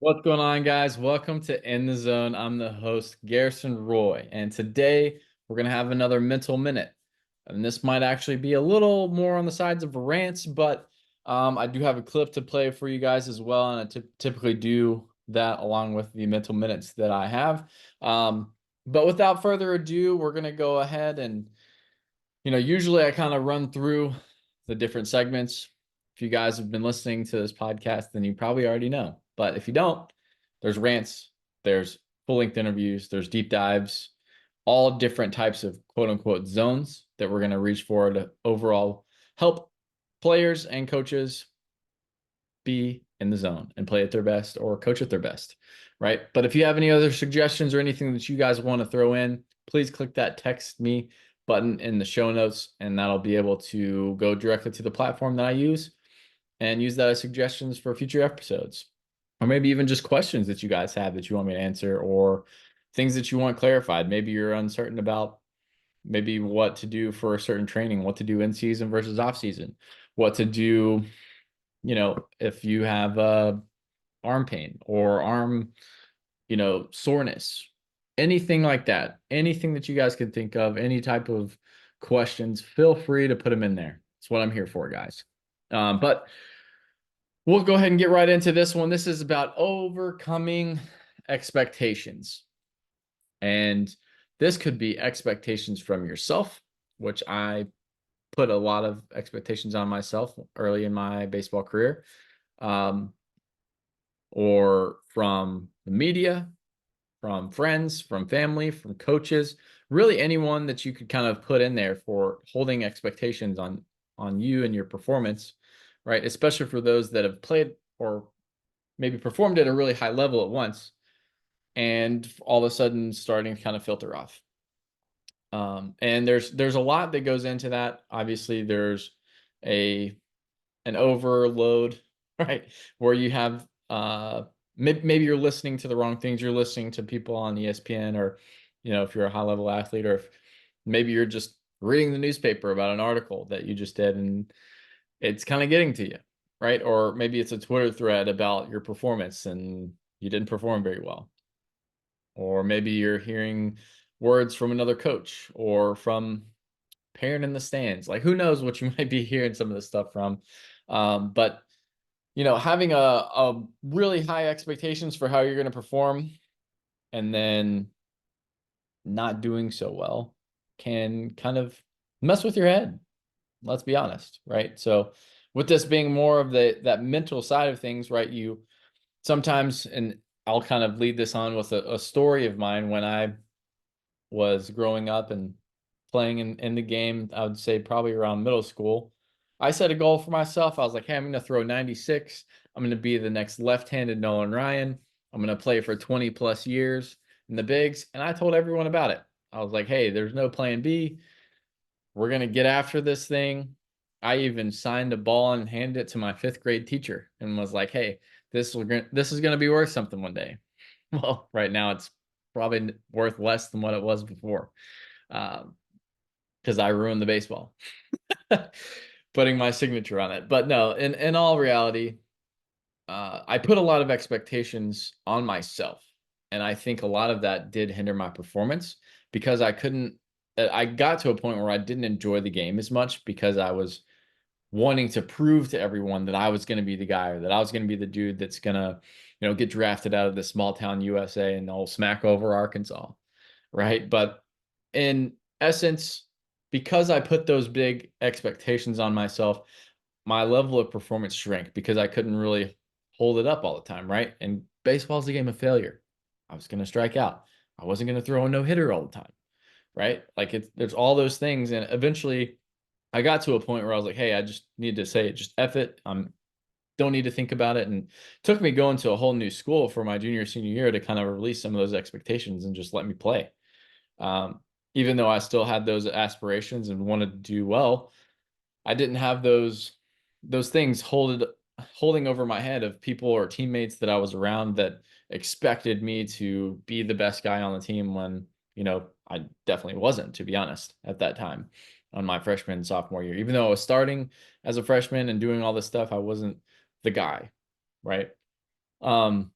What's going on, guys? Welcome to In the Zone. I'm the host, Garrison Roy, and today we're going to have another mental minute. And this might actually be a little more on the sides of rants, but I do have a clip to play for you guys as well, and I typically do that along with the mental minutes that I have. But without further ado, we're going to go ahead and, usually I kind of run through the different segments. If you guys have been listening to this podcast, then you probably already know. But if you don't, there's rants, there's full length interviews, there's deep dives, all different types of quote unquote zones that we're going to reach for to overall help players and coaches be in the zone and play at their best or coach at their best, right? But if you have any other suggestions or anything that you guys want to throw in, please click that text me button in the show notes, and that'll be able to go directly to the platform that I use and use that as suggestions for future episodes. Or maybe even just questions that you guys have that you want me to answer, or things that you want clarified. Maybe you're uncertain about maybe what to do for a certain training, what to do in season versus off season, what to do, if you have arm pain or arm, soreness, anything like that, anything that you guys can think of, any type of questions, feel free to put them in there. It's what I'm here for, guys. But we'll go ahead and get right into this one. This is about overcoming expectations. And this could be expectations from yourself, which I put a lot of expectations on myself early in my baseball career, or from the media, from friends, from family, from coaches, really anyone that you could kind of put in there for holding expectations on you and your performance, right? Especially for those that have played or maybe performed at a really high level at once and all of a sudden starting to kind of filter off. And there's a lot that goes into that. Obviously, there's an overload, right? Where you have maybe you're listening to the wrong things. You're listening to people on ESPN, or if you're a high level athlete, or if maybe you're just reading the newspaper about an article that you just did and it's kind of getting to you, right? Or maybe it's a Twitter thread about your performance and you didn't perform very well. Or maybe you're hearing words from another coach or from parent in the stands. Like, who knows what you might be hearing some of this stuff from. But having a really high expectations for how you're going to perform and then not doing so well can kind of mess with your head. Let's be honest, right? So with this being more of that mental side of things, right? You sometimes, and I'll kind of lead this on with a story of mine when I was growing up and playing in the game. I would say probably around middle school. I set a goal for myself. I was like, hey, I'm going to throw 96. I'm going to be the next left-handed Nolan Ryan. I'm going to play for 20 plus years in the bigs. And I told everyone about it. I was like, hey, there's no plan B. We're going to get after this thing. I even signed a ball and handed it to my fifth grade teacher and was like, hey, this is going to be worth something one day. Well, right now it's probably worth less than what it was before, because I ruined the baseball putting my signature on it. But no, in all reality, I put a lot of expectations on myself, and I think a lot of that did hinder my performance because I couldn't. I got to a point where I didn't enjoy the game as much because I was wanting to prove to everyone that I was going to be the guy, or that I was going to be the dude that's going to, get drafted out of the small town USA and they'll smack over Arkansas, right? But in essence, because I put those big expectations on myself, my level of performance shrank because I couldn't really hold it up all the time, right? And baseball's a game of failure. I was going to strike out. I wasn't going to throw a no hitter all the time, right? Like there's all those things, and eventually I got to a point where I was like, hey, I just need to say it, just F it. Don't need to think about it. And it took me going to a whole new school for my junior, senior year to kind of release some of those expectations and just let me play. Um, Even though I still had those aspirations and wanted to do well, I didn't have those things holding over my head of people or teammates that I was around that expected me to be the best guy on the team when, I definitely wasn't, to be honest, at that time on my freshman and sophomore year. Even though I was starting as a freshman and doing all this stuff, I wasn't the guy, right? Um,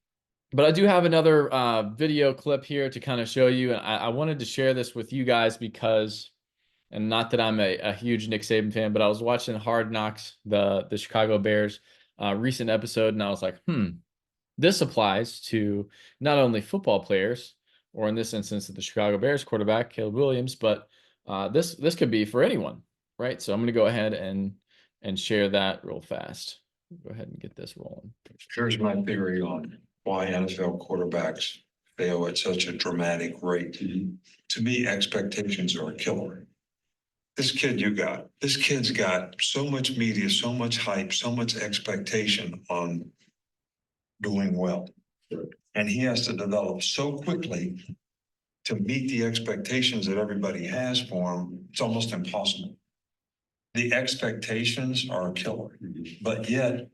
But I do have another video clip here to kind of show you, and I wanted to share this with you guys because, and not that I'm a huge Nick Saban fan, but I was watching Hard Knocks, the Chicago Bears recent episode, and I was like, this applies to not only football players, or in this instance, the Chicago Bears quarterback, Caleb Williams, but this could be for anyone, right? So I'm going to go ahead and share that real fast. Go ahead and get this rolling. Here's my theory on why NFL quarterbacks fail at such a dramatic rate. To me, expectations are a killer. This kid's got so much media, so much hype, so much expectation on doing well. And he has to develop so quickly to meet the expectations that everybody has for him. It's almost impossible. The expectations are a killer, but yet,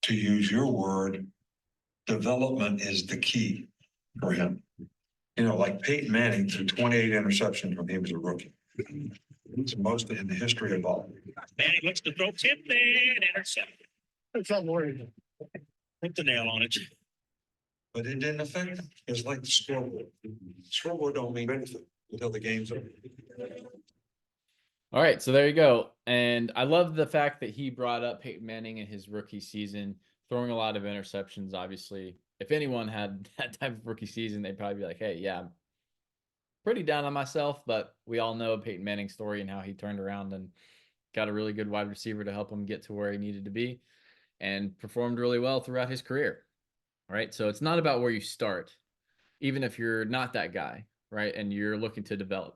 to use your word, development is the key for him. You know, like Peyton Manning threw 28 interceptions when he was a rookie. It's the most in the history of all. Manning looks to throw, tipped and intercepted. It's not worried. Put the nail on it. But it didn't affect him. It's like the scoreboard. Scoreboard don't mean anything until the game's over. All right, so there you go. And I love the fact that he brought up Peyton Manning in his rookie season, throwing a lot of interceptions. Obviously, if anyone had that type of rookie season, they'd probably be like, hey, yeah, I'm pretty down on myself, but we all know Peyton Manning's story and how he turned around and got a really good wide receiver to help him get to where he needed to be and performed really well throughout his career. Right? So it's not about where you start, even if you're not that guy, right? And you're looking to develop.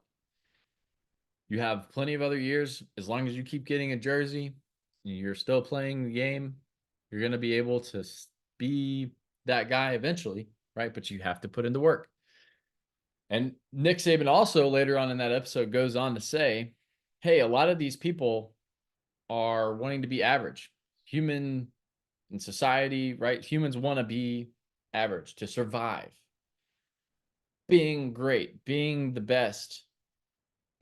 You have plenty of other years. As long as you keep getting a jersey, you're still playing the game, you're going to be able to be that guy eventually, right? But you have to put in the work. And Nick Saban also later on in that episode goes on to say, hey, a lot of these people are wanting to be average. Human in society, right? Humans want to be average to survive. Being great, being the best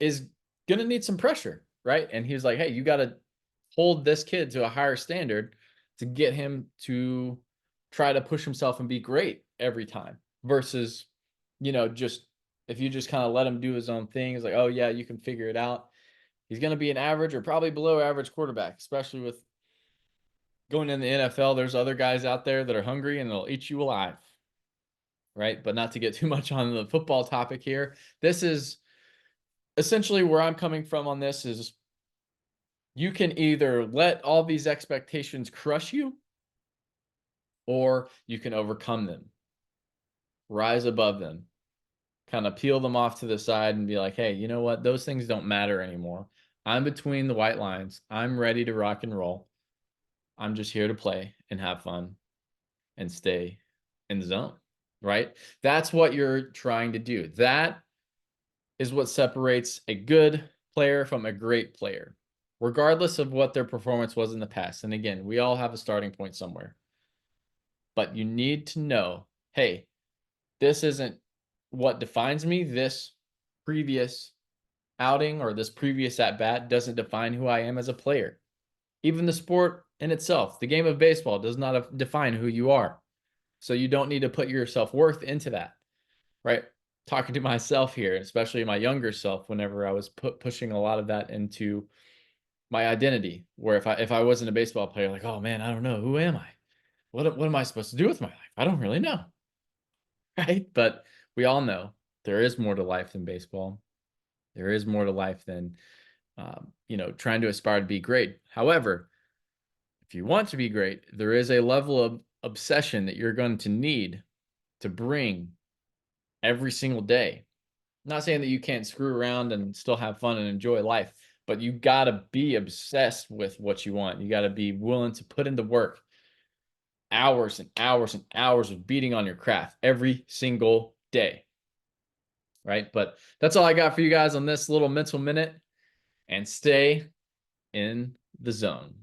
is going to need some pressure, right? And he was like, hey, you got to hold this kid to a higher standard to get him to try to push himself and be great every time versus, just if you just kind of let him do his own thing, it's like, oh, yeah, you can figure it out. He's going to be an average or probably below average quarterback, especially with going in the NFL. There's other guys out there that are hungry and they'll eat you alive, right? But not to get too much on the football topic here. This is essentially where I'm coming from on this is you can either let all these expectations crush you or you can overcome them, rise above them, kind of peel them off to the side and be like, hey, you know what? Those things don't matter anymore. I'm between the white lines. I'm ready to rock and roll. I'm just here to play and have fun and stay in the zone, right? That's what you're trying to do. That is what separates a good player from a great player, regardless of what their performance was in the past. And again, we all have a starting point somewhere. But you need to know, hey, this isn't what defines me. This previous outing or this previous at-bat doesn't define who I am as a player. Even the sport in itself, the game of baseball, does not define who you are. So you don't need to put your self-worth into that, right? Talking to myself here, especially my younger self, whenever I was pushing a lot of that into my identity, where if I wasn't a baseball player, like, oh man, I don't know, who am I? What am I supposed to do with my life? I don't really know, right? But we all know there is more to life than baseball. There is more to life than trying to aspire to be great. However, if you want to be great, there is a level of obsession that you're going to need to bring every single day. I'm not saying that you can't screw around and still have fun and enjoy life, but you got to be obsessed with what you want. You got to be willing to put in the work, hours and hours and hours of beating on your craft every single day, right? But that's all I got for you guys on this little mental minute, and stay in the zone.